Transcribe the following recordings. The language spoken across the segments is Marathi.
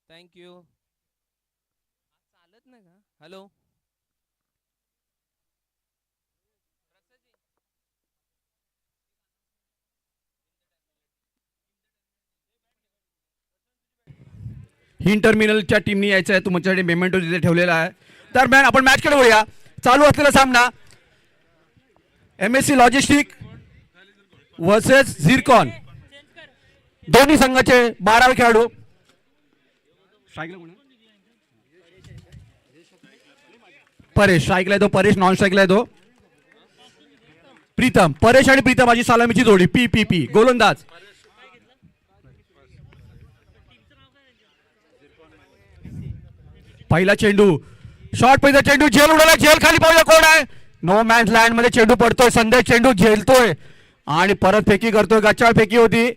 थँक्यू. चालत नाही का? हॅलो. हिन टर्मिनलच्या टीमनी यायचं आहे. तुमच्याकडे मेमेंटो तिथे ठेवलेला आहे. दरम्यान आपण मॅच कडे वळूया. चालू असलेला सामना MSC लॉजिस्टिक वर्सेस झिरकॉन. दोन्ही संघाचे 12 खेळाडू. परेश स्ट्राईकला येतो. परेश नॉन स्ट्राईकला येतो. प्रीतम. परेश आणि प्रीतम माझी सलामीची जोडी. पी गोलंदाज. पहिला चेंडू शॉर्ट. पहिला चेंडू झेल उडाला. झेल खाली पाहूया कोण आहे. नो मॅन्स लँड मध्ये चेंडू पडतोय. संदेश चेंडू झेलतोय आणि परत फेकी करतोय. गच्चाळ फेकी होती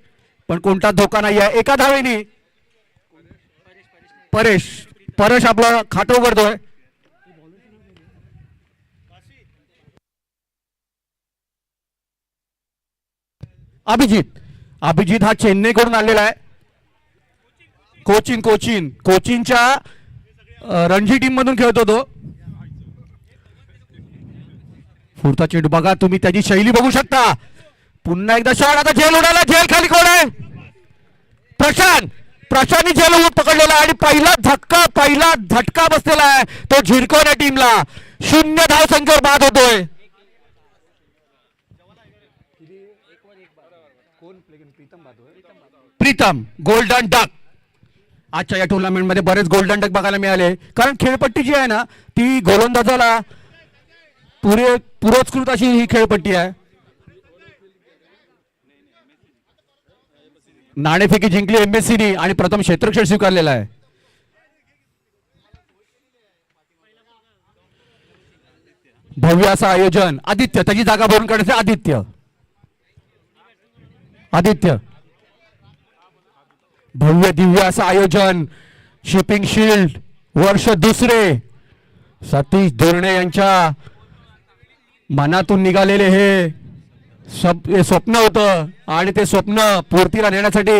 पण कोणता धोका नाही आहे. एका धावेनी परेश आपला खातो करतोय. अभिजित हा चेन्नईकडून आलेला आहे. कोचीनच्या रणजी टीम मधून खेळतो तो. पुढचा चेंडू बघा तुम्ही त्याची शैली बघू शकता. पुन्हा एकदा शॉट. आता झेल उडाला. झेल खाली कोण आहे. प्रशांतनी झेल पकडलेला आणि पहिला झटका बसलेला आहे तो झिरकॉन या टीमला. 0 धाव संख्येवर बाद होतोय. Pritam golden duck. आजच्या या टुर्नामेंट मध्ये बरेच गोल्डन डक बघायला मिळाले कारण खेळपट्टी जी आहे ना ती गोलंदाजाला पुरस्कृत अशी ही खेळपट्टी आहे. नाणेफेकी जिंकली MSC नी आणि प्रथम क्षेत्ररक्षण स्वीकारलेला आहे. भव्य असं आयोजन. आदित्य त्याची जागा भरून काढायचं. आदित्य भव्य दिव्य असं आयोजन. शिपिंग शील्ड वर्ष दुसरे. सतीश धोरणे यांच्या मनातून निघालेले हे स्वप्न होतं आणि ते स्वप्न पूर्तीला नेण्यासाठी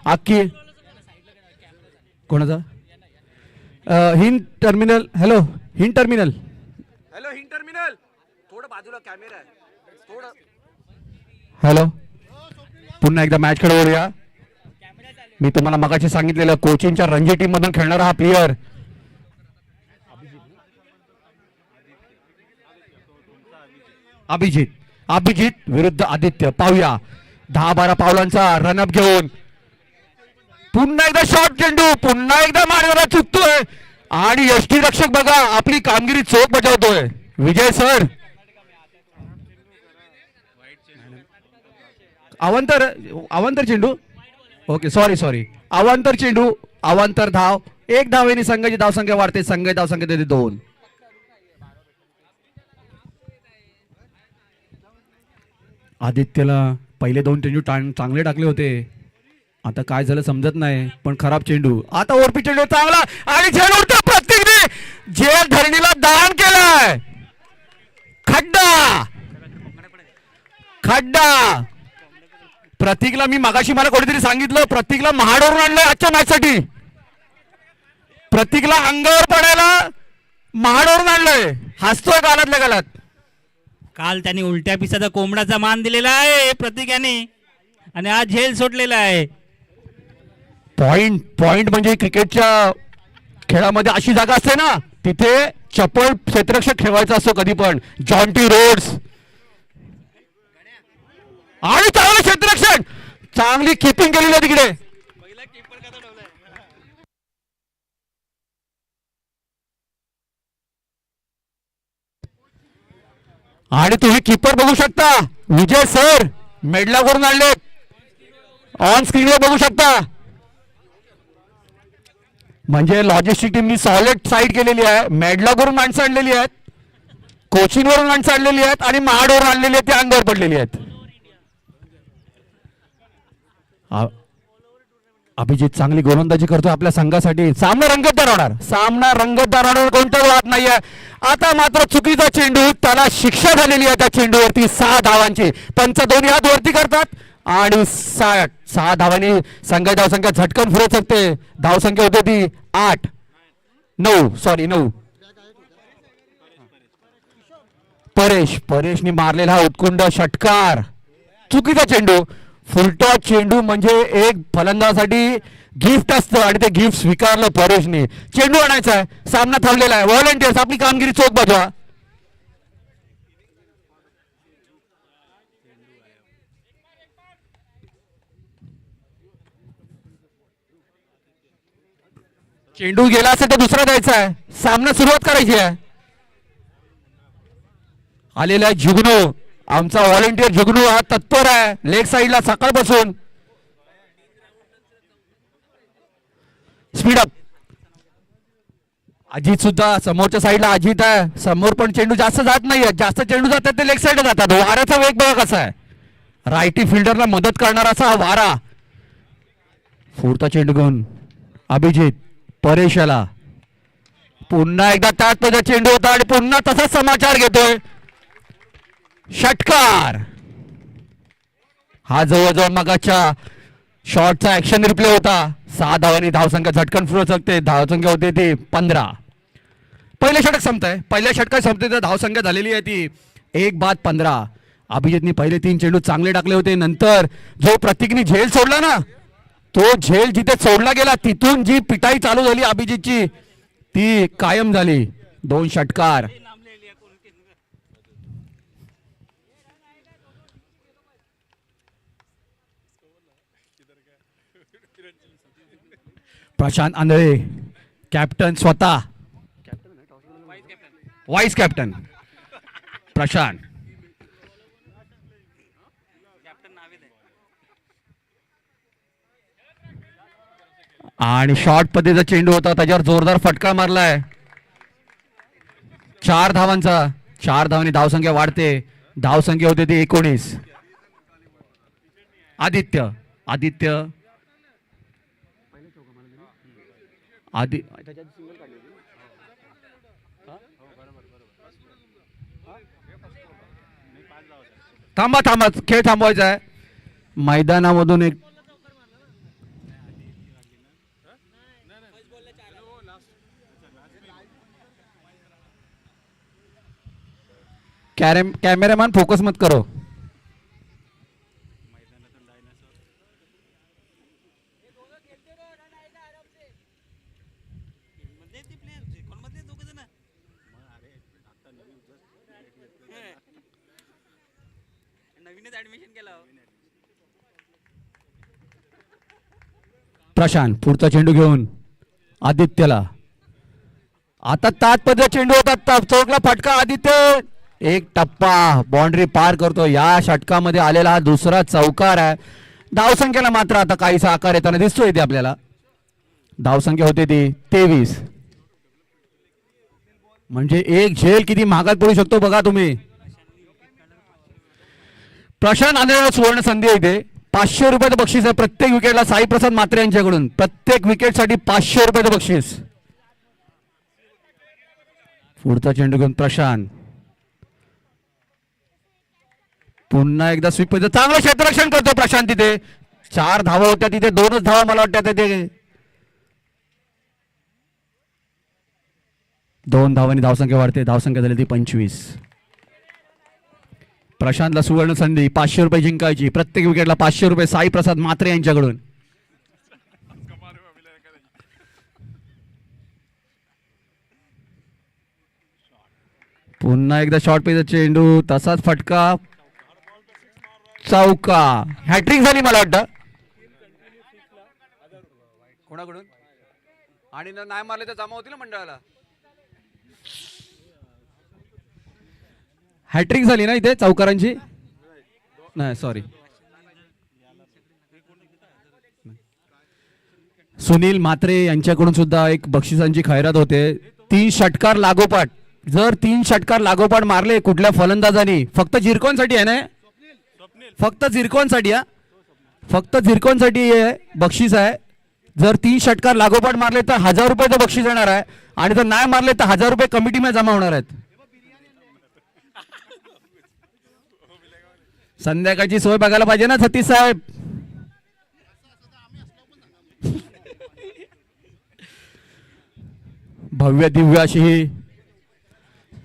अख्खी कोणाचा हिन टर्मिनल. हॅलो हिन टर्मिनल. थोडं बाजूला कॅमेरा आहे. थोडं हॅलो. पुन्हा एकदा मॅच कडे वळूया. मी तुम्हाला मगाशी सांगितलेलं कोचिंगच्या रणजी टीम मधून खेळणारा हा प्लेयर अभिजित विरुद्ध आदित्य. पाहूया 10-12 पावलांचा रनअप घेऊन. पुन्हा एकदा शॉर्ट चेंडू. पुन्हा एकदा मारणारा चुकतोय आणि यष्टीरक्षक बघा आपली कामगिरी चोख बजावतोय. विजय सर. अवांतर चेंडू. ओके सॉरी अवांतर चेंडू. अवांतर धाव. 1 धावेने संघाची धावसंख्या वाढते. संघ धावसंख्या देते 2. आदित्यला पहिले 2 चेंडू चांगले टाकले होते. आता काय झालं समजत नाही पण खराब चेंडू. आता ओरपी चेंडू चांगला आणि झेल उडतो. प्रत्येकने झेल धरणीला दान केलाय. खड्डा. प्रतीकला मी मगाशी मला कोणीतरी सांगितलं प्रतीकला महाडवरून आणलंय आजच्या मॅच साठी. प्रतीकला अंगावर पडायला महाडवरून आणलंय. हसतोय गालातल्या गालात. काल त्यांनी उलट्या पिसाचा कोंबडाचा मान दिलेला आहे प्रतीक यांनी आणि आज झेल सोडलेला आहे. पॉइंट म्हणजे क्रिकेटच्या खेळामध्ये अशी जागा असते ना तिथे चपळ क्षेत्ररक्षक ठेवायचा असतो कधी पण. जॉन्टी रोड्स आणि चांगलं क्षेत्ररक्षण. चांगली किपिंग केलेली आहे तिकडे. आणि तुम्ही कीपर बघू शकता विजय सर मेडला करून आणले. ऑन स्क्रीनवर बघू शकता. म्हणजे लॉजिस्टिक टीमनी सॉलिड साईड केलेली आहे. मेडला करून माणसं आणलेली आहेत. कोचिन वरून माणसं आणलेली आहेत आणि महाडवरून आणलेली आहेत. ते अंगावर पडलेली आहेत. अभिजित चांगली गोलंदाजी करतो आपल्या संघासाठी. सामना रंगतदार होणार. कोणताच वाद नाहीये. आता मात्र चुकीचा चेंडू. त्याला शिक्षा झालेली आहे त्या चेंडूवरती 6 धावांची. पंच 2 हात वरती करतात आणि 6 धावांनी संघ धावसंख्या झटकन फिरत शकते. धावसंख्या होते ती 9. परेशने मारलेला हा उत्कुंड षटकार. चुकीचा चेंडू. फुलटॉस चेंडू म्हणजे एक फलंदाजासाठी गिफ्ट असतं आणि ते गिफ्ट स्वीकारलं परेशने. चेंडू आणायचा आहे. सामना थांबलेला आहे. व्हॉलंटियर्स आपली कामगिरी चोख बजावा. चेंडू गेला असेल तर दुसरा द्यायचा आहे. सामना सुरुवात करायची आहे. आलेला आहे जुगनू. आमचा व्हॉलंटियर जुगनू हा तत्पर आहे लेग साईडला सकाळपासून. Speed up. अजित सुद्धा समोरच्या साईडला अजित आहे. समोर पण चेंडू जास्त जात नाहीये. जास्त चेंडू जातात ते लेग साईडला जातात. वाऱ्याचा वेग बघा कसा आहे. रायटी फिल्डरला मदत करणारा असा हा वारा. पुढचा चेंडू घेऊन अभिजित परेशाला. पुन्हा एकदा त्याच पद्धतीचा चेंडू होता आणि पुन्हा तसाच समाचार घेतोय. षटकार. हा जवळजवळ मगाच्या शॉटचा ऍक्शन रिप्ले होता. 6 धावांनी धावसंख्या झटकन फिरवू शकते. धावसंख्या होते ती 15. पहिलं षटक संपतंय. पहिल्या षटकात संपते तर धावसंख्या झालेली आहे ती 1-15. अभिजितनी पहिले 3 चेंडू चांगले टाकले होते. नंतर जो प्रतीकनी झेल सोडला ना तो झेल जिथे सोडला गेला तिथून जी पिटाई चालू झाली अभिजितची ती कायम झाली. 2 षटकार. प्रशांत आंधळे कॅप्टन स्वतः. Vice captain Prashant. आणि शॉर्ट पद्धतीचा चेंडू होता त्याच्यावर जोरदार फटका मारलाय. 4 धावांचा. 4 धावांनी धावसंख्या वाढते. धावसंख्या होते ती 19. आदित्य थांबा खेळ थांबवायचा आहे. मैदानामधून एक कॅमेरामॅन फोकस मत करो. प्रशांत पुढचा चेंडू घेऊन आदित्यला. आता तात्पर्य चेंडू होता. चौकला फटका. आदित्य एक टप्पा बाउंड्री पार करतो. या षटकामध्ये आलेला हा दुसरा चौकार आहे. धावसंख्येला मात्र आता काहीसा आकार येताना दिसतोय इथे आपल्याला. धावसंख्या होते ती 23. म्हणजे एक झेल किती महागात पडू शकतो बघा तुम्ही. प्रशांत आंधळेला सुवर्ण संधी आहे इथे. 500 रुपयाचं बक्षीस आहे प्रत्येक विकेटला. साई प्रसाद म्हात्रे यांच्याकडून प्रत्येक विकेटसाठी 500 रुपयाचं बक्षीस. पुढचा चेंडू घेऊन प्रशांत. पुन्हा एकदा स्वीप. चांगलं क्षेत्ररक्षण करतो प्रशांत तिथे. 4 धावा होत्या तिथे 2च धावा मला वाटतं ते 2 धावांनी धावसंख्या वाढते. धावसंख्या झाली ती 25. प्रशांतला सुवर्ण संधी. 500 रुपये जिंकायची. प्रत्येक विकेटला 500 रुपये साई प्रसाद म्हात्रे यांच्याकडून. पुन्हा एकदा शॉर्ट पेचा चेंडू. तसाच फटका. चौका. हॅट्रिक झाली मला वाटतं कोणाकडून. आणि नाही मारले तर जमा होतील ना मंडळाला. हॅट्रिक झाली ना इथे चौकारांची. नाही सॉरी. सुनील म्हात्रे यांच्याकडून सुद्धा एक बक्षिसांची खैरात होते. 3 षटकार लागोपाठ. जर 3 षटकार लागोपाठ मारले कुठल्या फलंदाजांनी फक्त झिरकोनसाठी आहे ना. फक्त झिरकोनसाठी. फक्त झिरकोनसाठी बक्षीस आहे. जर 3 षटकार लागोपाठ मारले तर 1000 रुपयाचं बक्षीस येणार आहे. आणि जर नाही मारले तर 1000 रुपये कमिटीमध्ये जमा होणार आहेत. संध्याकाळची सोय बघायला पाहिजे ना सतीश साहेब. भव्य दिव्य अशी ही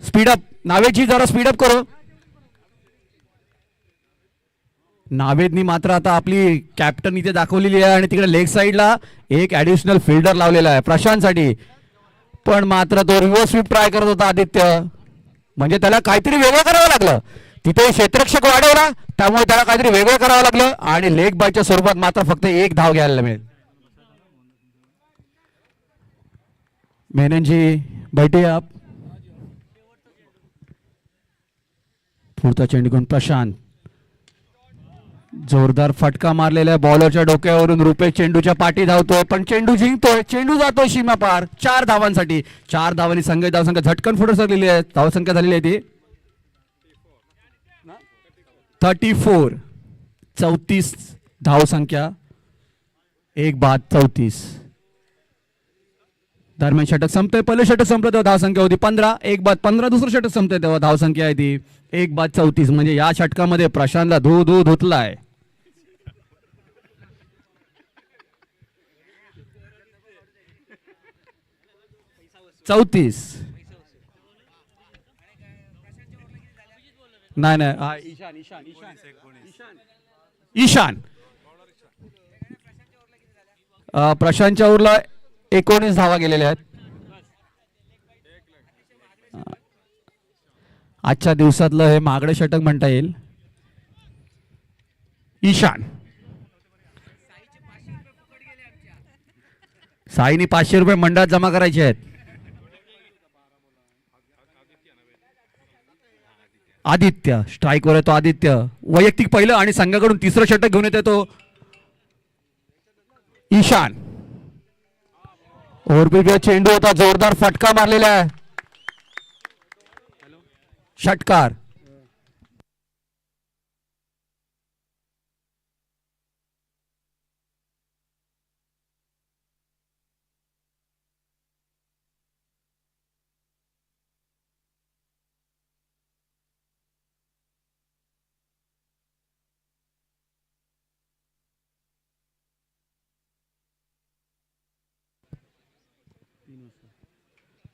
स्पीडअप नावेची जरा स्पीडअप करो. नावेदनी मात्र आता आपली कॅप्टन इथे दाखवलेली आहे आणि तिकडे लेग साईडला एक ऍडिशनल फिल्डर लावलेला आहे प्रशांतसाठी. पण मात्र तो रिव्हर्स स्वीप ट्राय करत होता आदित्य. म्हणजे त्याला काहीतरी वेगळं करावं लागलं. तिथे क्षेत्ररक्षक वाढवला त्यामुळे त्याला काहीतरी वेगळं करावं लागलं आणि लेग बायच्या स्वरूपात मात्र फक्त एक धाव घ्यायला मिळेल. मेनन जी बैठे आप. पुढचा चेंडू घेऊन प्रशांत. जोरदार फटका मारलेल्या बॉलरच्या डोक्यावरून रुपेश चेंडूच्या पाठी धावतोय पण चेंडू जिंकतोय. चेंडू जातोय सीमा पार 4 धावांसाठी. 4 धावांनी संघ धावसंख्या झटकन पुढे सरलेली आहे. धावसंख्या झालेली आहे ती 34. 34 धावसंख्या 1 बाद 34. दरम्यान षटक संपतंय. पहिलं षटक संपलं तेव्हा धावसंख्या होती 15. 1 बाद 15. दुसरं षटक संपतंय तेव्हा धावसंख्या आहे ती 1 बाद 34. म्हणजे या षटकामध्ये प्रशांतला धुतलाय. चौतीस नाही ईशान प्रशांतच्या उरला 19 धावा गेलेल्या आहेत. आजच्या दिवसातलं हे महागडं षटक म्हणता येईल. ईशान साईनी 500 रुपये मंडळात जमा करायचे आहेत. आदित्य स्ट्राईकवर येतो. आदित्य वैयक्तिक पहिलं आणि संघाकडून तिसरं षटक घेऊन येतो तो ईशान. ओव्हरपिच चेंडू होता. जोरदार फटका मारलेला आहे. षटकार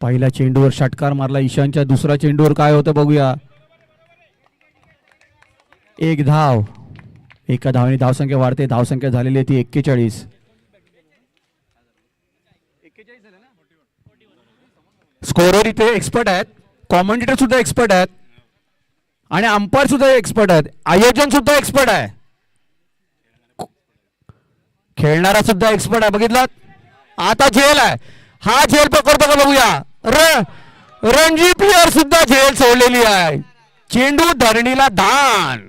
पहिल्या चेंडूवर षटकार मारला ईशानच्या. दुसऱ्या चेंडूवर काय होतं बघूया. 1 धाव. एका धावाने धावसंख्या वाढते. धावसंख्या झालेली आहे ती 41. स्कोरर इथे एक्सपर्ट आहेत. कॉमेंटेटर सुद्धा एक्सपर्ट आहेत आणि अंपायर सुद्धा एक्सपर्ट आहेत. आयोजन सुद्धा एक्सपर्ट आहे. खेळणारा सुद्धा एक्सपर्ट आहे. बघितलं आता झेल आहे. हा झेल पकडतो का बघूया. रणजी प्लेयर सुद्धा झेल सोडलेली आहे. चेंडू धरणीला दान.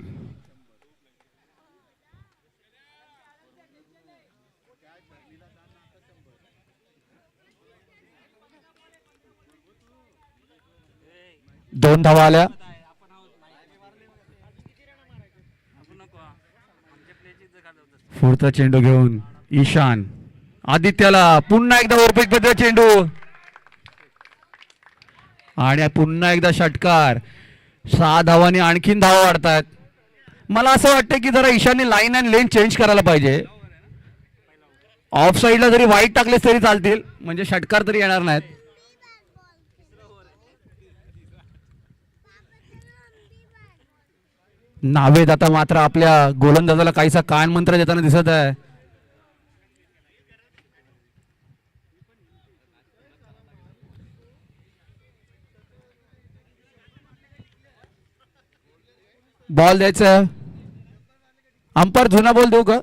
दोन धावा आल्या. पुढचा चेंडू घेऊन ईशान. आदित्याला पुन्हा एकदा ओव्हरपिच मध्ये चेंडू आणि पुन्हा एकदा षटकार. 6 धावांनी आणखीन धावा वाढतात. मला असं वाटतं की जरा ईशानने लाईन अँड लेन चेंज करायला पाहिजे. ऑफ साईडला जरी वाईट टाकलेस तरी चालतील म्हणजे षटकार तरी येणार नाहीत. नावेद आता मात्र आपल्या गोलंदाजाला काहीसा कान मंत्र देताना दिसत आहे. बॉल द्यायचा. अंपायर जुना बॉल देऊ का.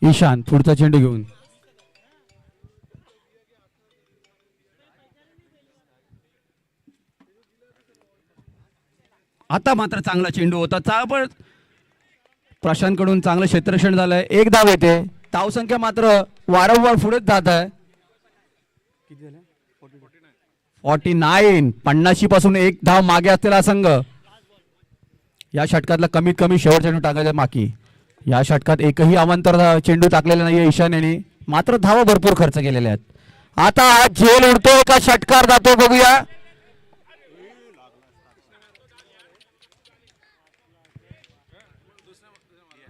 ईशान पुढचा चेंडू घेऊन. आता मात्र चांगला चेंडू होता. पण प्रशांत कडून चांगलं क्षेत्ररक्षण झालंय. 1 धाव येते. धावसंख्या मात्र वारंवार पुढेच जात आहे. 49 50 पासून एक धाव मागे असलेला संघ या षटकातला कमीत कमी शेवट चेंडू टाकायचा बाकी. या षटकात एकही अवांतर चेंडू टाकलेला नाहीये ईशान यांनी, मात्र धावा भरपूर खर्च केलेल्या आहेत. आता हा झेल उडतोय का षटकार जातो बघूया.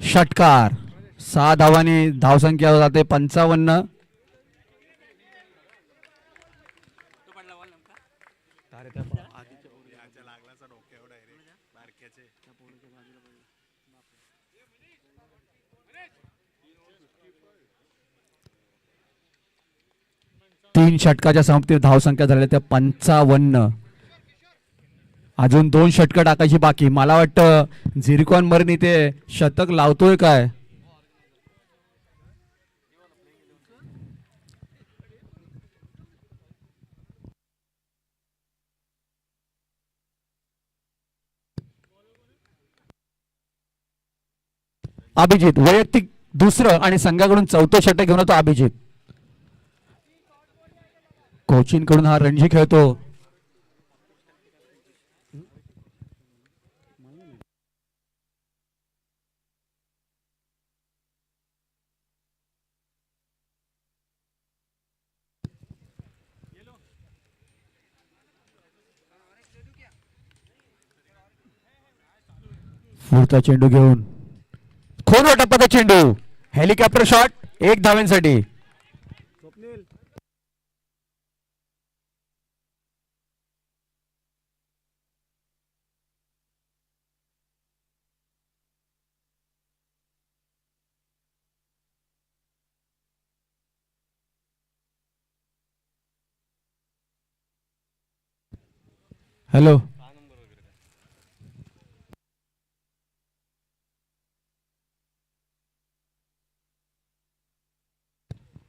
षटकार 6 धावांनी धावसंख्या जाते 55. तीन षटकाच्या समाप्तीत धावसंख्या झाल्या त्या 55. अजून 2 षटकं टाकायची बाकी. मला वाटतं झिरकॉन मरनी ते शतक लावतोय काय. अभिजित वैयक्तिक दुसरं आणि संघाकडून 4थं षटक घेऊन येतो अभिजित. कोचिन कडून हा रणजी खेळतो. पुढचा चेंडू घेऊन खोल टप्प्याचा चेंडू, हेलिकॉप्टर शॉट 1 धावांसाठी. हॅलो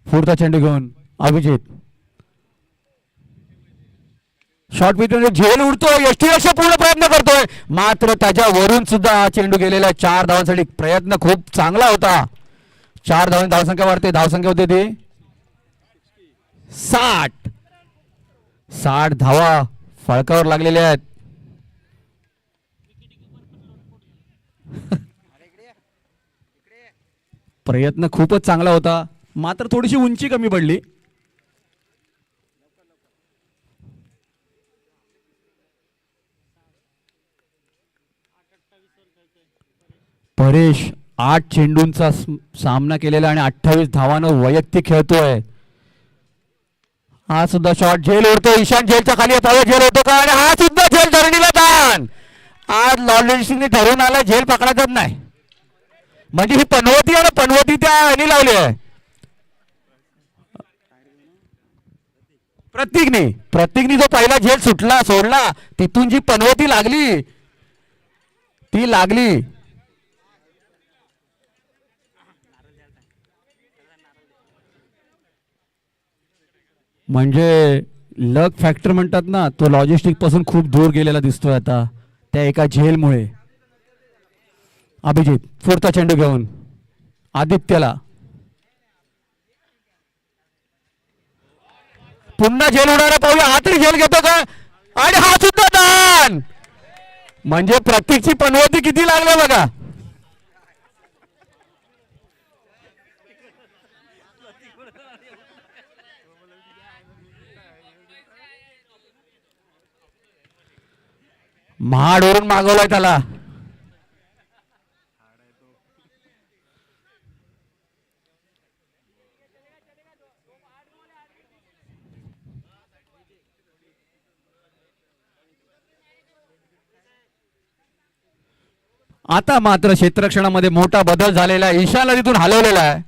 पुढचा चेंडू घेऊन अभिजित शॉट पिच झेल उडतोय. यष्टीरक्षक पूर्ण प्रयत्न करतोय, मात्र त्याच्यावरून सुद्धा हा चेंडू गेलेला 4 धावांसाठी. प्रयत्न खूप चांगला होता. 4 धावांनी धावसंख्या वाढते. धावसंख्या होते ती 60 धावा फळकावर लागलेल्या आहेत. प्रयत्न खूपच चांगला होता, मात्र थोडीशी उंची कमी पडली. परेश 8 चेंडूंचा सामना केलेला आणि 28 धावानं वैयक्तिक खेळतोय. हा सुद्धा शॉट झेल उडतो. ईशान झेलच्या खाली येतो. झेल होतो का, आणि हा सुद्धा झेल धरणीला दान. आज लॉर्डेन्सने ठरवून आला झेल पकडायचाच नाही. म्हणजे ही पनवती आहे ना, पनवती त्या ह्यानी लावली आहे प्रतीकनी जो पहिला झेल सुटला सोडला तिथून जी पनवती लागली ती लागली. म्हणजे लक फॅक्टर म्हणतात ना, तो लॉजिस्टिक पासून खूप दूर गेलेला दिसतोय आता त्या एका झेलमुळे. अभिजित पुढचा चेंडू घेऊन आदित्यला, पुन्हा झेल उडायला पाहूया. हा तरी झेल घेतो का, आणि हा सुद्धा दान. म्हणजे प्रत्येकची पनवती किती लागले बघा. महाडवरून मागवलाय त्याला. आता मात्र क्षेत्ररक्षणामध्ये मोठा बदल झालेला आहे. ईशानला तिथून हलवलेला आहे.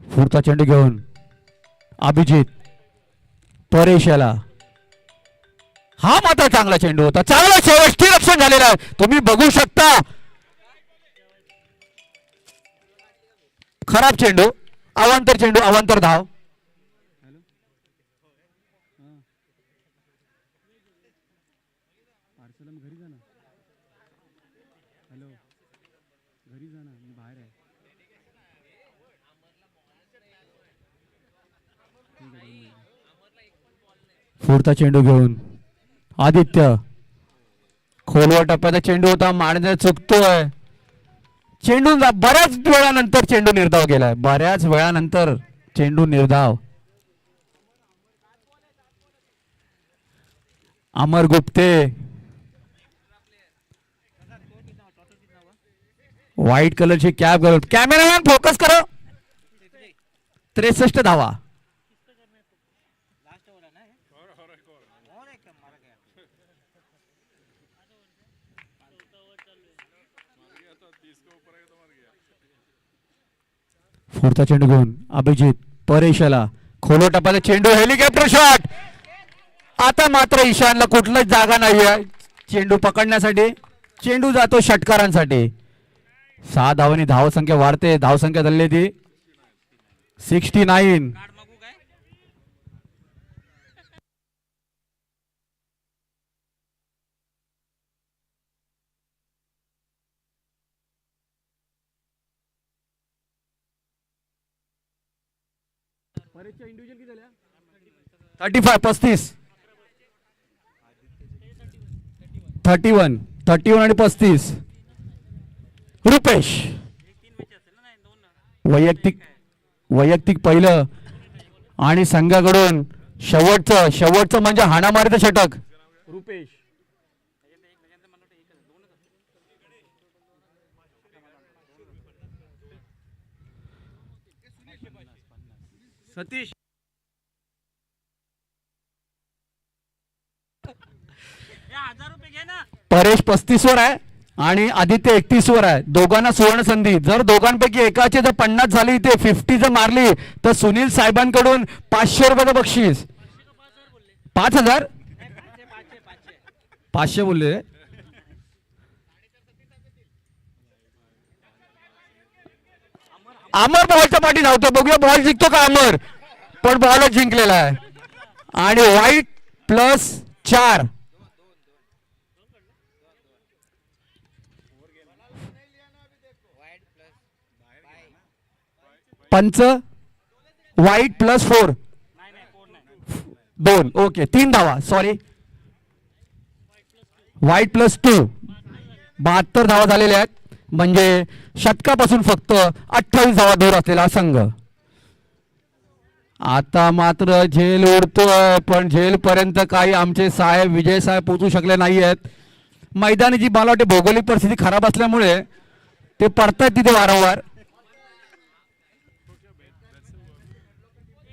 पुढचा चेंडू घेऊन अभिजित परेश याला. हा मात्र चांगला चेंडू होता. चांगला शेवटची रक्षण झालेला आहे. तुम्ही बघू शकता. खराब चेंडू, अवांतर चेंडू, अवांतर धाव. घरी पुढचा चेंडू घेऊन आदित्य, खोलवर टप्प्याचा चेंडू होता, मारण्यात चुकतोय. चेंडू बऱ्याच वेळानंतर चेंडू निर्धाव गेलाय, बऱ्याच वेळानंतर चेंडू निर्धाव. अमर गुप्ते व्हाईट कलरची कॅप घालून, कॅमेरामॅन फोकस करो. 63 धावा. पुढचा चेंडू घेऊन अभिजित, परेशला, खोलो टप्प्याचा चेंडू, हेलिकॉप्टर शॉट. आता मात्र ईशानला कुठलाच जागा नाहीये चेंडू पकडण्यासाठी. चेंडू जातो षटकारांसाठी. 6 धावांनी धावसंख्या वाढते, धावसंख्या झाली ती 69. इंडिव्हिज्युअल किती झाल्या? 35 31 31 आणि 35. रुपेश वैयक्तिक पहिलं आणि संघाकडून शेवटचं म्हणजे हाणामारीचं षटक. रुपेश सतीश परेश 35 वर आहे आणि आदित्य 31 वर आहे. दोघांना सुवर्ण संधी. जर दोघांपैकी एकाचे जर 50 झाली, ते 50 जर मारली तर सुनील साहेबांकडून 500 रुपयाचं बक्षीस. 5000 500 बोलले. अमर बॉलच्या पाठी धावतो, बघूया बॉल जिंकतो का अमर. पण बॉलच जिंकलेला आहे. आणि व्हाईट +4. पंच व्हाईट +4 2. ओके 3 धावा, सॉरी. व्हाईट +2 72 धावा झालेल्या आहेत. म्हणजे शतकापासून फक्त 28 धावा दूर असलेला संघ. आता मात्र झेल उडतोय, पण झेल पर्यंत काही आमचे साहेब विजय साहेब पोहोचू शकले नाही आहेत. मैदानाची मला वाटते भौगोलिक परिस्थिती खराब असल्यामुळे ते पडतात तिथे वारंवार.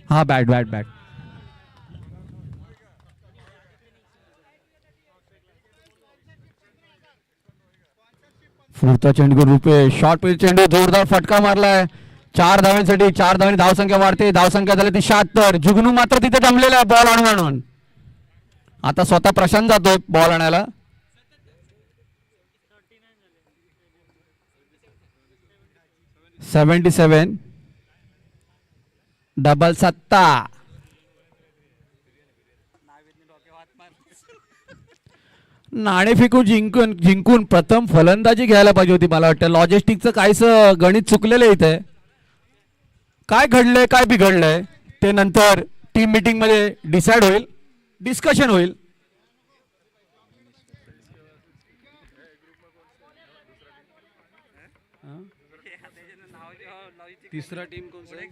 हा बॅट. पुढचा चेंडू रुपेश, शॉर्ट पिच चेंडू, जोरदार फटका मारलाय. 4 धावांसाठी, 4 धावांनी धावसंख्या वाढते. धावसंख्या झाली ती 76. जुगनू मात्र तिथे जमलेला आहे बॉल आणून. आता स्वतः प्रशांत जातो बॉल आणायला. 77 डबल 7. नाणेफेकून जिंकून प्रथम फलंदाजी घ्यायला पाहिजे होती. मला वाटतं लॉजिस्टिकचं काहीच गणित चुकलेलं आहे इथे. काय घडलंय, काय बिघडलंय ते नंतर टीम मीटिंग मध्ये डिसाइड होईल, डिस्कशन होईल. तिसरा टीम कोणता आहे?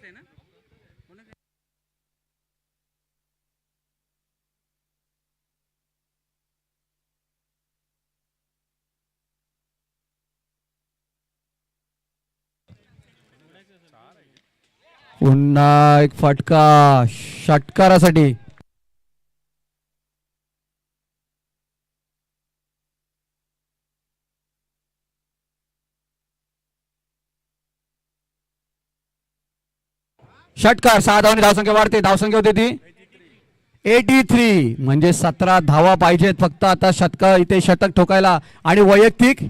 पुन्हा एक फटका षटकारासाठी. षटकार. 6 धावांनी धावसंख्या वाढते. धावसंख्या होते ती 83. म्हणजे 17 धावा पाहिजेत फक्त आता इथे षटक ठोकायला. आणि वैयक्तिक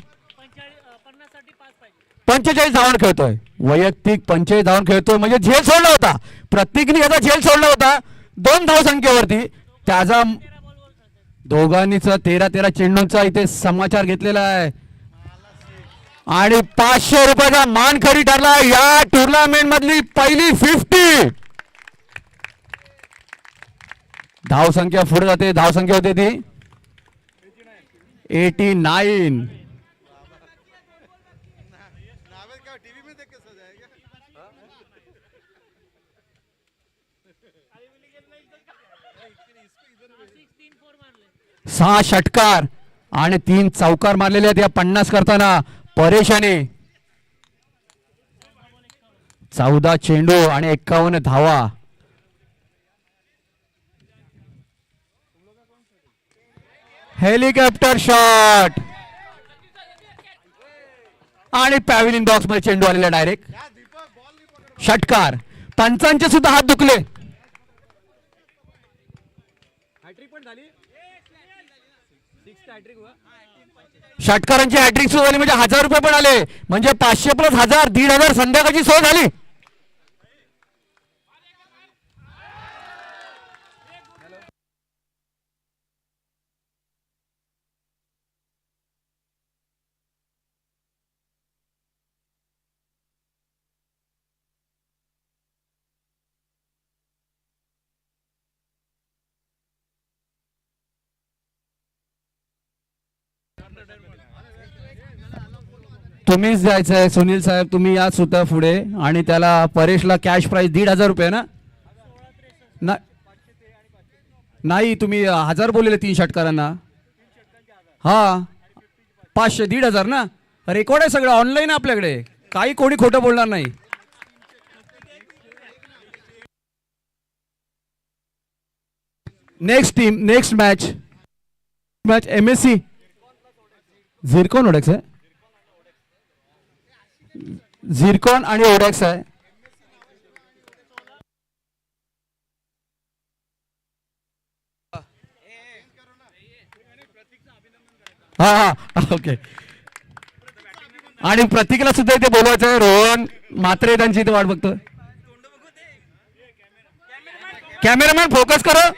45 धावून खेळतोय. वैयक्तिक 45 धावून खेळतोय म्हणजे झेल सोडला होता. प्रत्येकीने याचा झेल सोडला होता 2 धावसंख्येवरती. त्याचा दोघांनीच 13 चेंडूंचा इथे समाचार घेतलेला आहे. आणि 500 रुपयाचा मानकरी ठरला या टुर्नामेंट मधली पहिली 50. धाव संख्या पुढे जाते. धाव संख्या होते ती 89. सहा षटकार आणि 3 चौकार मारलेले आहेत या 50 करताना परेशानी. 14 चेंडू आणि 51 धावा. हेलिकॉप्टर शॉट आणि पॅव्हिलियन बॉक्स मध्ये चेंडू आलेला डायरेक्ट. षटकार. पंचांचे सुद्धा हात दुखले. षटकारांची हॅट्रिक सुरू झाली म्हणजे 1000 रुपये पण आले. म्हणजे 500 + 1000 1500 संध्याकाळची सोय झाली. तुम्हीच जायचंय सुनील साहेब. तुम्ही या सुद्धा पुढे आणि त्याला परेशला कॅश प्राइस 1500 रुपये ना. नाही तुम्ही 1000 बोललेले 3 षटकारांना. हा 500 1500 ना. रेकॉर्ड आहे सगळं ऑनलाईन आपल्याकडे. काही कोणी खोटं बोलणार नाही. Next team next match MSC झिरकॉन ओडेक्स आहे. झिरकॉन आणि ओडेक्स आहे. हा हा ओके. आणि प्रतीकला सुद्धा इथे बोलवायचं आहे. रोहन मात्रे त्यांची इथे वाट बघतो. कॅमेरामॅन फोकस करो.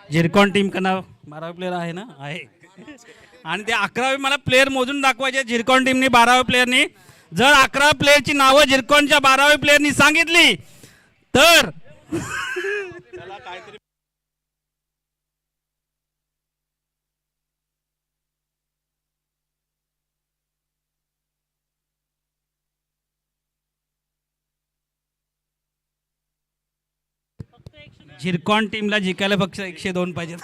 झिरकॉन टीम का नाव 12वे प्लेयर आहे ना. आहे. आणि ते 11वे मला प्लेयर मोजून दाखवायचे. झिरकॉन टीमनी 12व्या प्लेयरनी जर 11 प्लेयरची नावं झिरकॉनच्या 12व्या प्लेयरनी सांगितली तर झिरकॉन टीमला जिंकायला फक्त 102 पाहिजेत.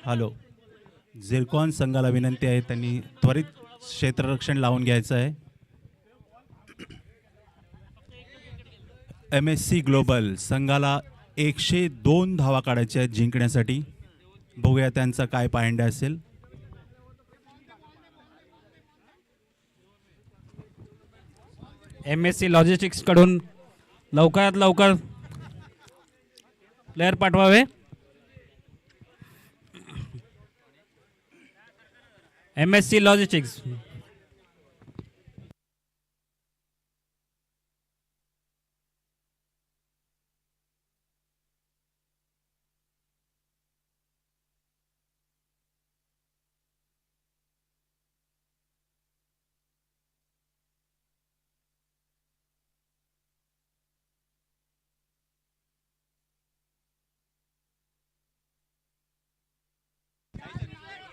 हॅलो. झिरकॉन संघाला विनंती आहे त्यांनी त्वरित क्षेत्ररक्षण लावून घ्यायचं आहे. MSC ग्लोबल संघाला 102 धावा काढायच्या आहेत जिंकण्यासाठी. बघूया त्यांचा काय पायंडा असेल. MSC लॉजिस्टिक्स कडून लवकरात लवकर प्लेयर पाठवावे. MSC logistics.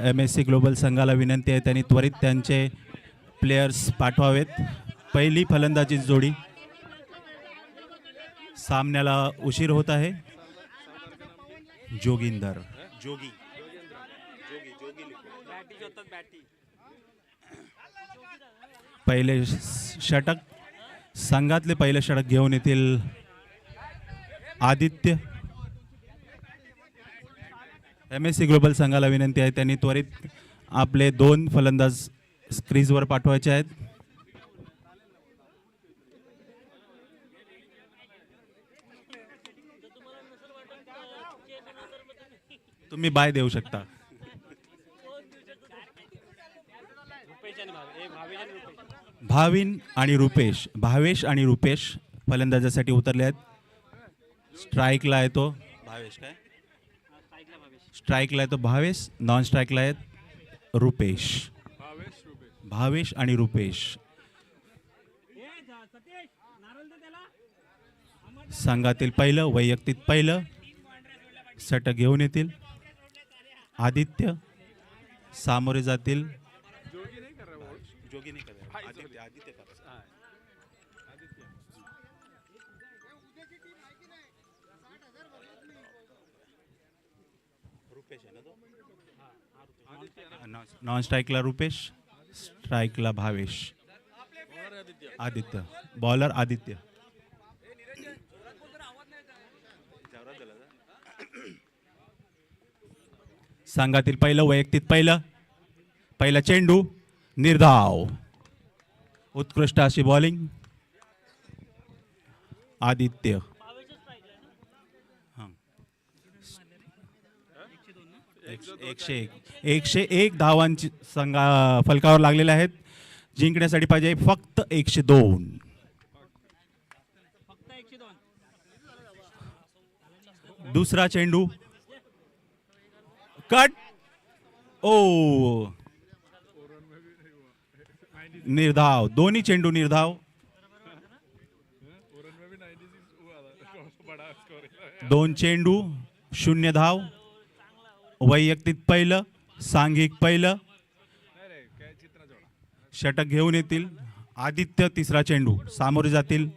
MSC ग्लोबल संघाला विनंती आहे त्यांनी त्वरित त्यांचे प्लेयर्स पाठवावेत. पहिली फलंदाजी जोडी. सामन्याला उशीर होत आहे. जोगिंदर पहिले षटक. संघातले पहिले षटक घेऊन येतील आदित्य. MSC ग्लोबल संघाला विनंती आहे त्यांनी त्वरित आपले 2 फलंदाज क्रीजवर पाठवायचे आहेत. तुम्ही बाय देऊ शकता. भावेश आणि रुपेश फलंदाजासाठी उतरले आहेत. स्ट्राईकला आहे तो भावेश. काय स्ट्राईकला आहे तो भावेश. नॉन स्ट्राईकला आहेत रुपेश. भावेश आणि रुपेश. संघातील पहिलं वैयक्तिक पहिलं षटक घेऊन येतील आदित्य. सामोरे जातील नॉन स्ट्राईकला रुपेश. स्ट्राईकला भावेश. आदित्य. बॉलर आदित्य. संघातील पहिलं वैयक्तिक पहिला चेंडू निर्धाव. उत्कृष्ट अशी बॉलिंग आदित्य. 101 धावांची फलकावर लागलेले आहेत. जिंकण्यासाठी पाहिजे फक्त 102. दुसरा चेंडू कट. ओ निर्धाव. दोन्ही चेंडू निर्धाव. 2 चेंडू 0 धाव. वैयक्तिक पहिलं सांघिक पहिलं षटक घेऊन येतील आदित्य. तिसरा चेंडू सामोरे जातील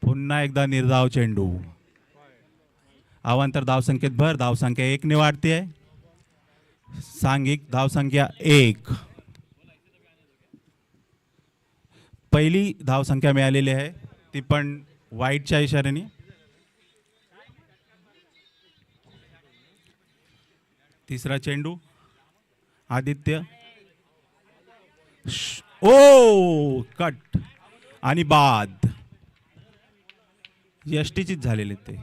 पुन्हा एकदा निर्धाव चेंडू. अवांतर धावसंख्येत भर. धावसंख्या 1 ने वाढते आहे. सांघिक धावसंख्या 1. पहिली धावसंख्या मिळालेली आहे ती पण वाईटच्या इशाऱ्याने. तिसरा चेंडू आदित्य. ओ कट आणि बाद. यष्टीचीच झालेले ते.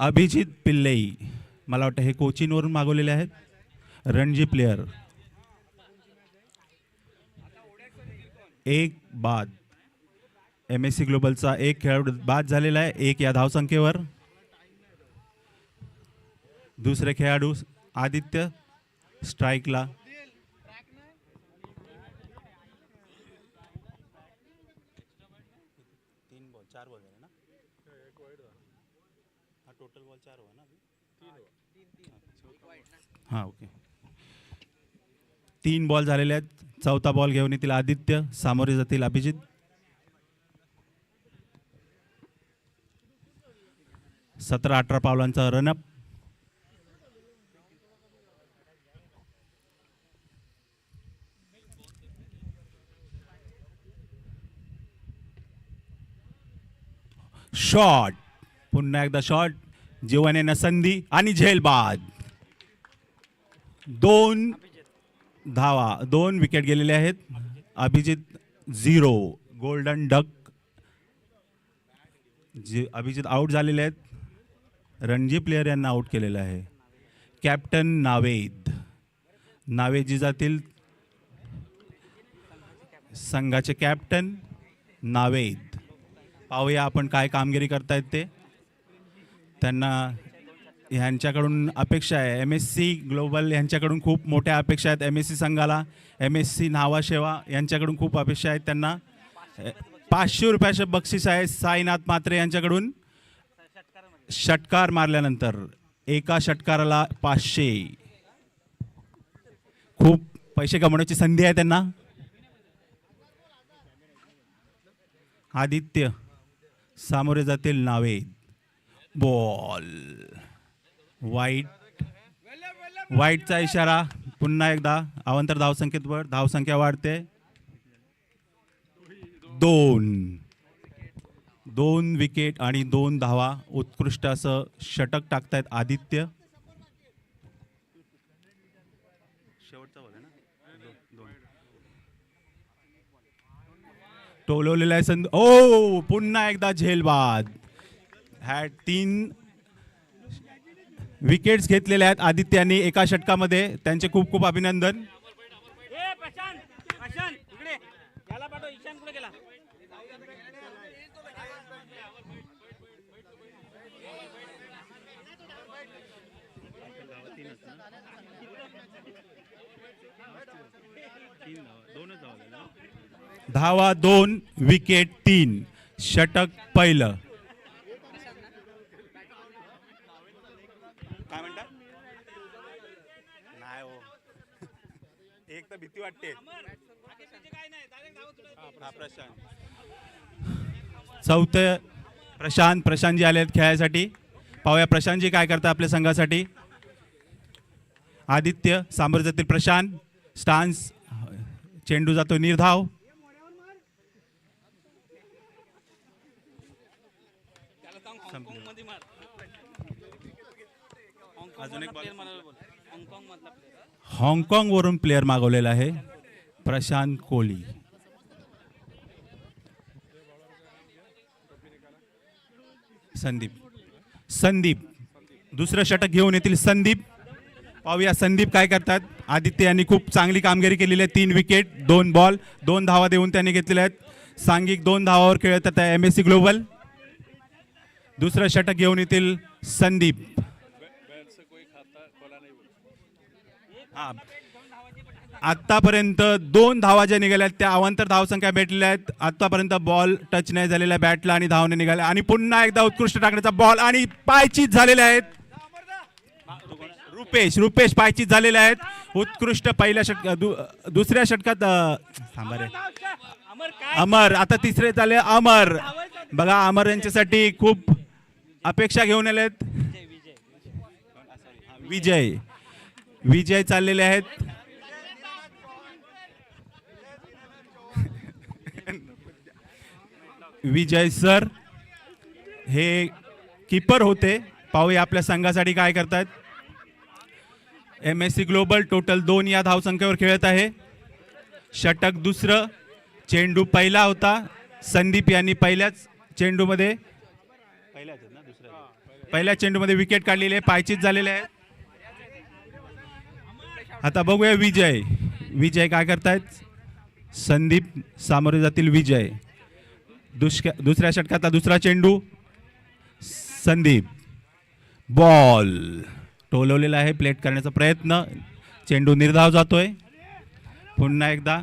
अभिजित पिल्लई. मला वाटतं हे कोचीनवरून मागवलेले आहेत. रणजी प्लेयर. 1 बाद. MSC ग्लोबलचा 1 खेळाडू बाद झालेला आहे 1 या धावसंख्येवर. दुसरे खेळाडू आदित्य स्ट्राईकला. हां ओके. 3 बॉल झालेले आहेत. चौथा बॉल घेऊन येतील आदित्य. सामोरे जातील अभिजित. सतरा 18 पावलांचा रनअप. शॉट, पुन्हा एकदा शॉट, जीवनेनं संधी आणि झेलबाद. 2 धावा, 2 विकेट गेलेले आहेत. Abhijit 0, golden duck. Abhijit out झालेले आहेत. रणजी प्लेयर यांना आउट केलेलं आहे. कॅप्टन नावेद, नावेद जातील संघाचे कॅप्टन नावेद. पाहूया आपण काय कामगिरी करतायत ते. त्यांना ह्यांच्याकडून अपेक्षा आहे, MSC ग्लोबल यांच्याकडून खूप मोठ्या अपेक्षा आहेत. MSC संघाला, MSC न्हावाशेवा यांच्याकडून खूप अपेक्षा आहेत. त्यांना 500 रुपयाचे बक्षीस आहे साईनाथ म्हात्रे यांच्याकडून. षटकार मारल्यानंतर एका षटकाराला 500. खूप पैसे कमवण्याची संधी आहे त्यांना. आदित्य सामोरे जातील नावेद. बॉल वाईट, वाईटचा इशारा. पुन्हा एकदा अवांतर धावसंख्येवर धावसंख्या वाढते. 2 विकेट आणि 2 धावा. उत्कृष्ट असं षटक टाकतायत आदित्य. शेवटचा बॉल आहे ना. टोलवलेला आहे संध. ओ, पुन्हा एकदा झेलबाद. 3 विकेट्स घेतलेल्या आहेत आदित्याने एका षटकामध्ये. त्यांचे खूप खूप अभिनंदन. धावा 2, विकेट 3, षटक पहिलं. काय म्हणता? नाही हो, एक तर भीती वाटते. चौथे प्रशांतजी आले आहेत खेळायसाठी. पाहूया प्रशांतजी काय करतात आपल्या संघासाठी. आदित्य सामोरे जातील प्रशांत. स्टान्स, चेंडू जातो निर्धाव. हाँगकाँग वरून प्लेयर मागवलेला आहे प्रशांत कोहली. संदीप दुसरं षटक घेऊन येतील. संदीप, पाहूया संदीप काय करतात. आदित्य यांनी खूप चांगली कामगिरी केलेली आहे. 3 विकेट 2 बॉल 2 धावा देऊन त्यांनी घेतलेल्या आहेत. सांघिक 2 धावावर खेळत आहे MSC ग्लोबल. दुसरं षटक घेऊन येतील संदीप. आतापर्यंत 2 धावा ज्या निघाल्या आहेत त्या अवांतर धावसंख्या भेटलेल्या आहेत. आतापर्यंत बॉल टच नाही झालेला बॅटला आणि धावने निघाल्या. आणि पुन्हा एकदा उत्कृष्ट टाकण्याचा बॉल आणि पायचीत झालेले आहेत. रुपेश पायचीत झालेले आहेत. उत्कृष्ट पहिल्या दुसऱ्या षटकात अमर, आता तिसरे झाले अमर. बघा अमर यांच्यासाठी खूप अपेक्षा घेऊन आलेत. विजय चाललेले आहेत. विजय सर हे कीपर होते. पाहूया आपल्या संघासाठी काय करतात. MSC ग्लोबल टोटल 2 या धावसंख्येवर खेळत आहे. षटक दुसरं, चेंडू पहिला होता. संदीप यांनी पहिल्याच चेंडूमध्ये विकेट काढलेली आहे. पायचीत झालेले आहे. आता बघूया विजय काय करतायत. संदीप सामोरे जातील विजय. दुसऱ्या षटकातला दुसरा चेंडू. संदीप, बॉल टोलवलेला आहे. प्लेट करण्याचा प्रयत्न. चेंडू निर्धाव जातोय. पुन्हा एकदा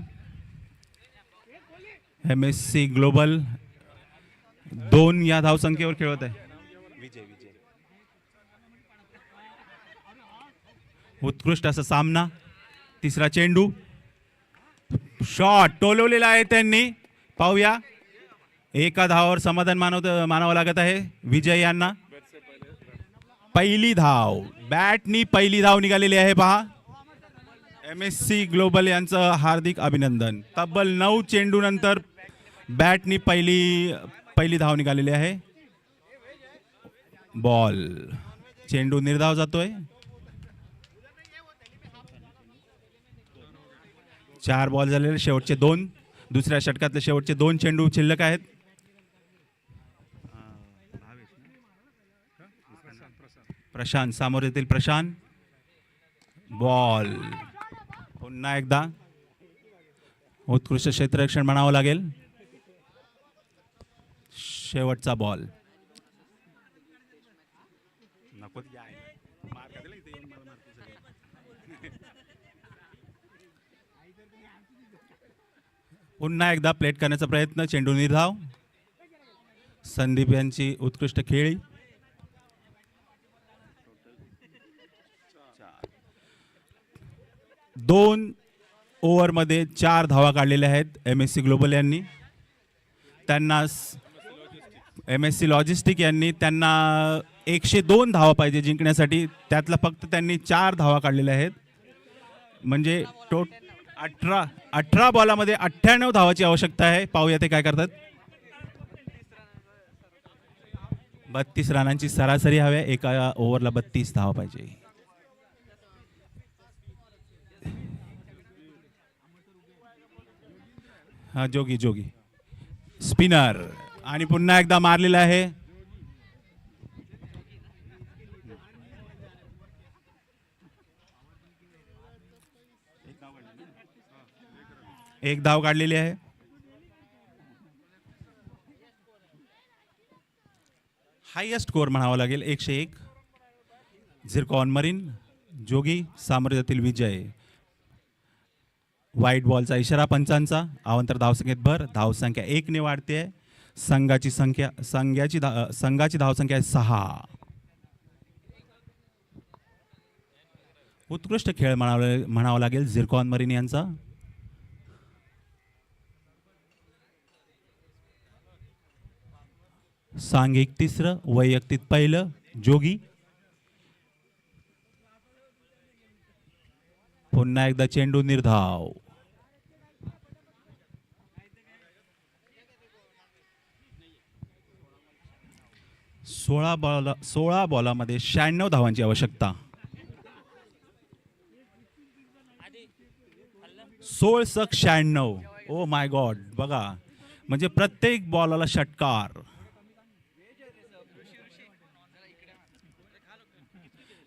MSC ग्लोबल 2 या धावसंख्येवर खेळत आहे. उत्कृष्ट असा सामना. तिसरा चेंडू, शॉट टोलवलेला आहे त्यांनी. पाहूया. एका धावावर समाधान मानावं लागत आहे विजय यांना. पहिली धाव, बॅटनी पहिली धाव निघालेली आहे. पहा MSC ग्लोबल यांचं हार्दिक अभिनंदन. तब्बल 9 चेंडू नंतर बॅटनी पहिली धाव निघालेली आहे. बॉल. चेंडू निर्धाव जातोय. 4 बॉल झालेले, शेवटचे 2. दुसऱ्या षटकातले शेवटचे 2 चेंडू शिल्लक आहेत. प्रशांत, समोर येतील प्रशांत. बॉल. पुन्हा एकदा उत्कृष्ट क्षेत्ररक्षण म्हणावं लागेल. शेवटचा बॉल. पुन्हा एकदा प्लेट करण्याचा प्रयत्न. चेंडू निर्धाव. संदीप यांची उत्कृष्ट खेळी. 2 ओव्हरमध्ये 4 धावा काढलेल्या आहेत MSC ग्लोबल यांनी. त्यांना MSC लॉजिस्टिक यांनी त्यांना 102 धावा पाहिजे जिंकण्यासाठी. त्यातला फक्त त्यांनी 4 धावा काढलेल्या आहेत. म्हणजे 18 बॉलामध्ये 98 धावाची आवश्यकता आहे. पाहूया ते काय करतात. 32 रनांची सरासरी हवी. एका ओव्हरला 32 धावा पाहिजे. हा जोगी स्पिनर आणि पुन्हा एकदा मारलेला आहे. एक धाव काढलेली आहे. हायएस्ट स्कोअर म्हणावा लागेल 101. झिरकॉन मरीन, जोगी साम्राज्यातील विजय. व्हाईट बॉलचा इशारा पंचांचा. अवांतर धावसंख्येत भर. धावसंख्या 1 ने वाढते. संघाची धावसंख्या आहे 6. उत्कृष्ट खेळ म्हणावा लागेल झिरकॉन मरीन यांचा. सांघिक 3रं, वैयक्तिक 1लं. जोगी. पुन्हा एकदा चेंडू निर्धाव. 16 बॉलामध्ये 96 धावांची आवश्यकता. 16-96. ओ माय गॉड. बघा, म्हणजे प्रत्येक बॉलाला षटकार.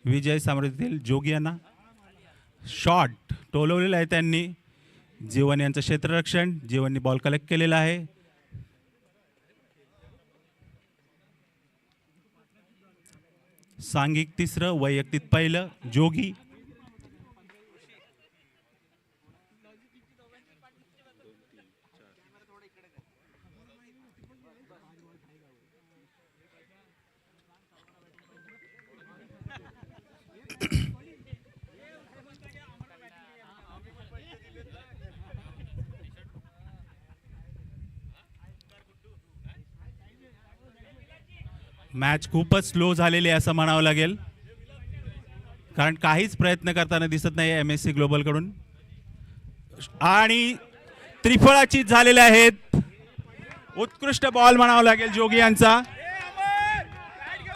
विजय साम्राज्यातील जोगी यांना शॉट टोलवलेला आहे त्यांनी. जीवन यांचं क्षेत्ररक्षण. जीवननी बॉल कलेक्ट केलेला आहे. सांघिक 3रं, वैयक्तिक 1लं. जोगी. मॅच खूपच स्लो झालेली आहे असं म्हणावं लागेल, कारण काहीच प्रयत्न करताना दिसत नाही MSC ग्लोबल कडून. आणि त्रिफळाचीत झालेले आहेत. उत्कृष्ट बॉल म्हणावं लागेल जोगी यांचा.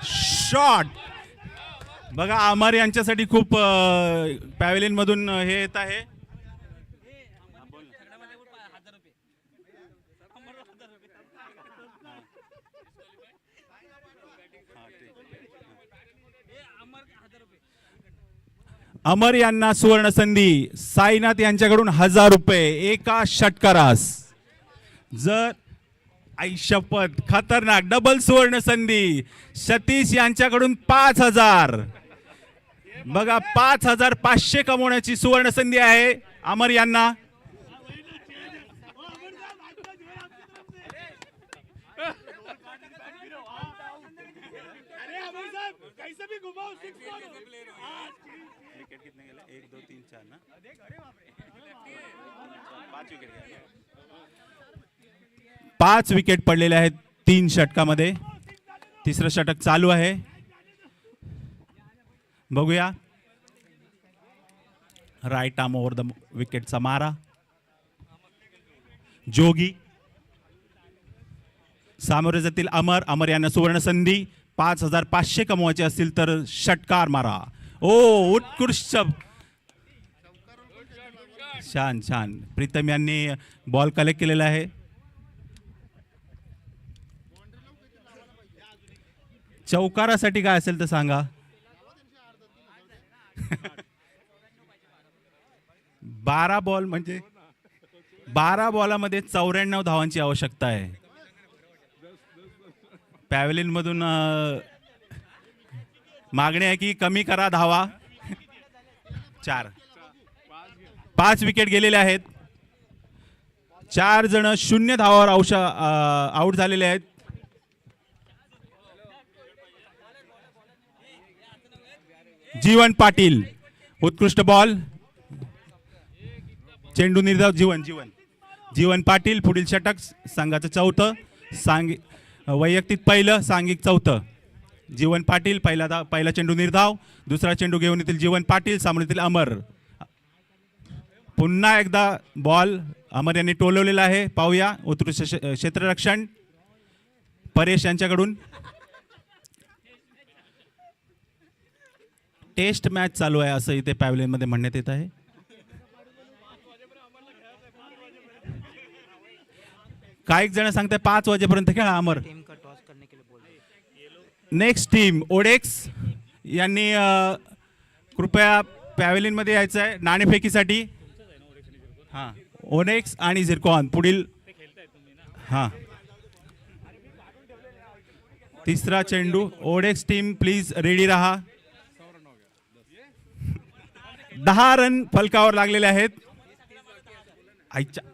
शॉट बघा, अमर यांच्यासाठी खूप पॅव्हेलियन मधून हे येत आहे. अमर यांना सुवर्ण संधी. साईनाथ यांच्याकडून 1000 रुपये एका षटकारास. जर आई शपथ, खतरनाक डबल सुवर्ण संधी. सतीश यांच्याकडून 5000. बघा, 5500 कमवण्याची सुवर्ण संधी आहे अमर यांना. पाच विकेट पडलेले आहेत 3 षटकामध्ये. 3रं षटक चालू आहे. बघूया. राईट आर्म ओव्हर द विकेटचा मारा. जोगी. सामोरे जातील अमर. अमर यांना सुवर्ण संधी. 5,500 कमवायचे असतील तर षटकार मारा. ओ उत्कृष्ट, छान छान. प्रीतम यांनी बॉल कलेक्ट केलेला आहे. चौकारासाठी काय असेल तर सांगा. 12 बॉल म्हणजे 12 बॉलामध्ये 94 धावांची आवश्यकता आहे. पॅव्हलियन मधून मागणी आहे की कमी करा धावा. 5 विकेट गेलेले आहेत. 4 जण 0 धावावर आउट झालेले आहेत. जीवन पाटील उत्कृष्ट बॉल. चेंडू निर्धाव. जीवन पाटील पुढील षटक संघाचं चौथं, वैयक्तिक पहिलं, सांघिक चौथं. जीवन पाटील पहिला चेंडू निर्धाव. दुसरा चेंडू घेऊन येतील जीवन पाटील, सामोर येतील अमर. पुन्हा एकदा बॉल अमर यांनी टोलवलेला आहे. पाहूया उत्कृष्ट क्षेत्ररक्षण परेश यांच्याकडून. टेस्ट मॅच चालू आहे असं इथे पॅव्हलियन मध्ये म्हणण्यात येत आहे. काही जण सांगताय 5 वाजेपर्यंत खेळा अमर. नेक्स्ट टीम ओडेक्स यांनी कृपया पॅव्हलियन मध्ये यायचं आहे नाणेफेकीसाठी. हां, ओडेक्स आणि झिरकॉन पुढील. हां, तिसरा चेंडू. ओडेक्स टीम प्लीज रेडी राहा. 10 रन फलकावर लागलेले आहेत.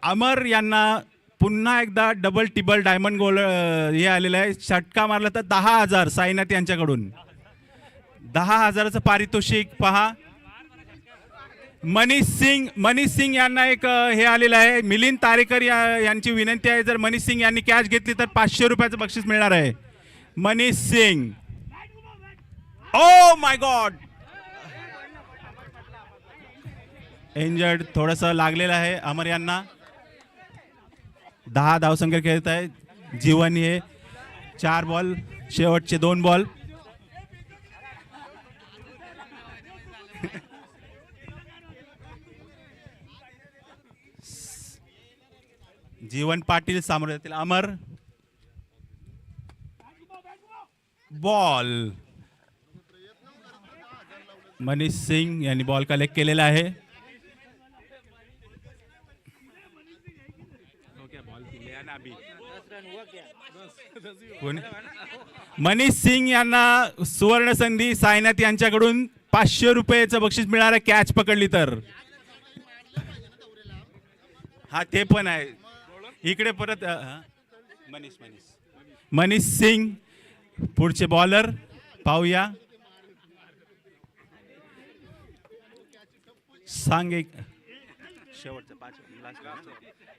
अमर यांना पुन्हा एकदा डबल टिबल डायमंड गोल हे आलेलं आहे. षटका मारला तर 10,000 साईनाथ यांच्याकडून. 10,000चं पारितोषिक पहा. मनीष सिंग यांना एक हे आलेलं आहे. मिलिंद तारेकर यांची विनंती आहे, जर मनीष सिंग यांनी कॅच घेतली तर 500 रुपयाचं बक्षीस मिळणार आहे. Manish Singh. Oh my God, injured, थोडंसं लागलेलं आहे अमर यांना. 10 धावसंख्या खेळत आहे. जीवन हे 4 बॉल, शेवटचे 2 बॉल. जीवन पाटील सामोरे जातील अमर. बॉल मनीष सिंग यांनी बॉल कलेक्ट केलेला आहे. मनीष सिंग यांना सुवर्ण संधी. साईनाथ यांच्याकडून 500 रुपयाचं बक्षीस मिळणार आहे कॅच पकडली तर. हा ते पण आहे इकडे परत. मनीष सिंग पुढचे बॉलर पाहूया.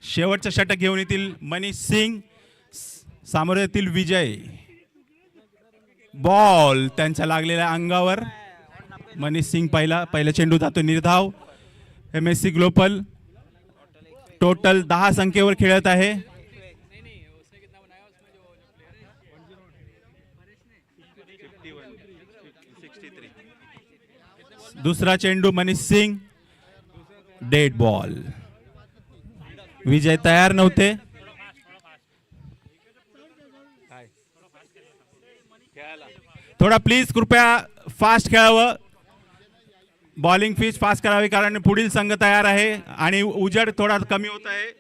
शेवटचं षटक घेऊन येतील मनीष सिंग, सामोरे येतील विजय. बॉल त्यांच्या लागलेल्या अंगावर. मनीष सिंग पहिला चेंडू जातो निर्धाव. MSC ग्लोबल टोटल 10 संख्येवर खेळत आहे. दुसरा चेंडू मनीष सिंग, डेड बॉल. विजय तयार नव्हते. थोडा प्लीज कृपया फास्ट खेळावं. बॉलिंग पिच फास्ट करावी कारण पुढील संघ तयार आहे आणि उजेड थोडा कमी होत आहे.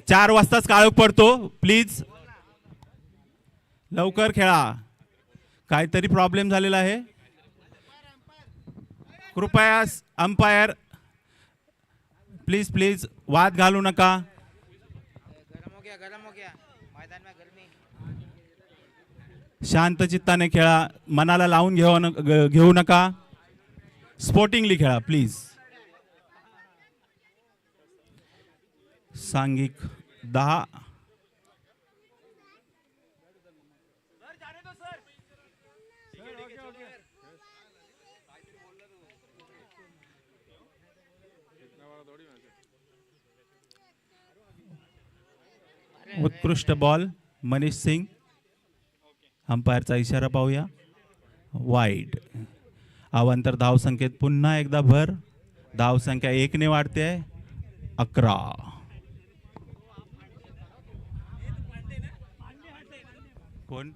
4 वाजताच काळोख पडतो. प्लीज लवकर खेळा. काहीतरी प्रॉब्लेम झालेला आहे. कृपया अंपायर प्लीज वाद घालू नका. शांत चित्ताने खेळा. मनाला लावून घेऊ नका. स्पोर्टिंगली खेळा प्लीज. सांघिक 10. उत्कृष्ट बॉल मनीष सिंग. अंपायरचा इशारा पाहूया. वाईड. अवांतर धावसंख्येत पुन्हा एकदा भर. धावसंख्या 1ने वाढते आहे. 11. कोण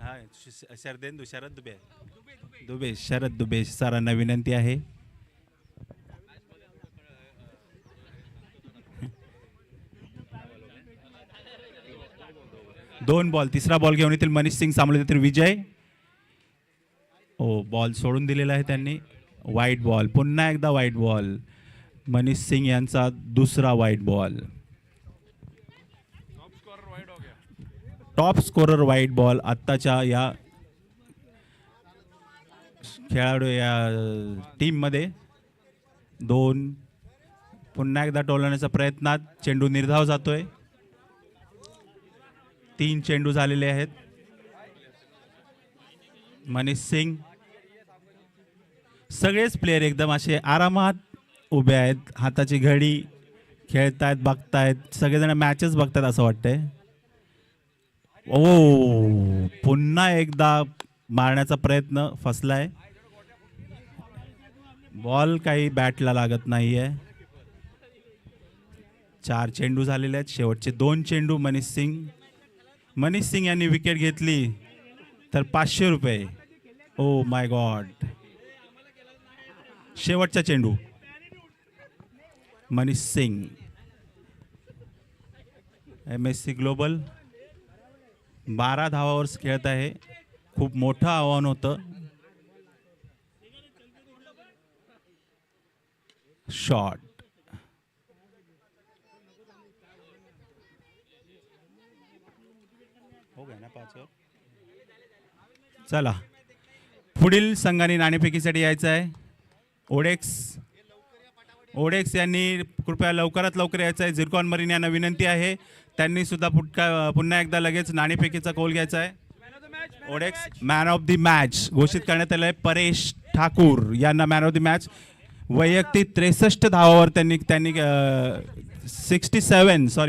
हा शरद दुबे शरद दुबे सरांना विनंती आहे. दोन बॉल. तिसरा बॉल घेऊन येतील मनीष सिंग. सांभाळत येतील विजय. ओ बॉल सोडून दिलेला आहे त्यांनी. वाईट बॉल. पुन्हा एकदा वाईट बॉल. मनीष सिंग यांचा दुसरा वाईट बॉल. टॉप स्कोरर वाईट बॉल आत्ताच्या या खेळाडू या टीममध्ये. 2. पुन्हा एकदा टोलवण्याच्या प्रयत्नात चेंडू निर्धाव जातोय. 3 चेंडू झालेले आहेत. मनीष सिंग. सगळेच प्लेयर एकदम असे आरामात उभे आहेत. हाताची घडी खेळतायत, बघतायत. सगळेजण मॅचेस बघतायत असं वाटतंय. ओ पुन्हा एकदा मारण्याचा प्रयत्न फसलाय. बॉल काही बॅटला लागत नाहीये. 4 चेंडू झालेले आहेत. शेवटचे 2 चेंडू मनीष सिंग यांनी विकेट घेतली तर 500 रुपये. ओ माय गॉड. शेवटचा चेंडू मनीष सिंग. MSC ग्लोबल 12 धावावर खेळत आहे. खूप मोठं आव्हान होतं. शॉट. हो गया ना 5 ओव्हर. चला पुढील संघाने नाणेफेकीसाठी यायचं आहे. ओडेक्स यांनी कृपया लवकरात लवकर यायचं आहे. झिरकॉन मरीन यांना विनंती आहे. त्यांनी सुद्धा पुन्हा एकदा लगेच नाणेफेकीचा कौल घ्यायचा आहे. ओडेक्स मॅन ऑफ द मॅच घोषित करण्यात आलं आहे. परेश ठाकूर यांना मॅन ऑफ द मॅच. वैयक्तिक 63 धावावर त्यांनी 67 सॉरी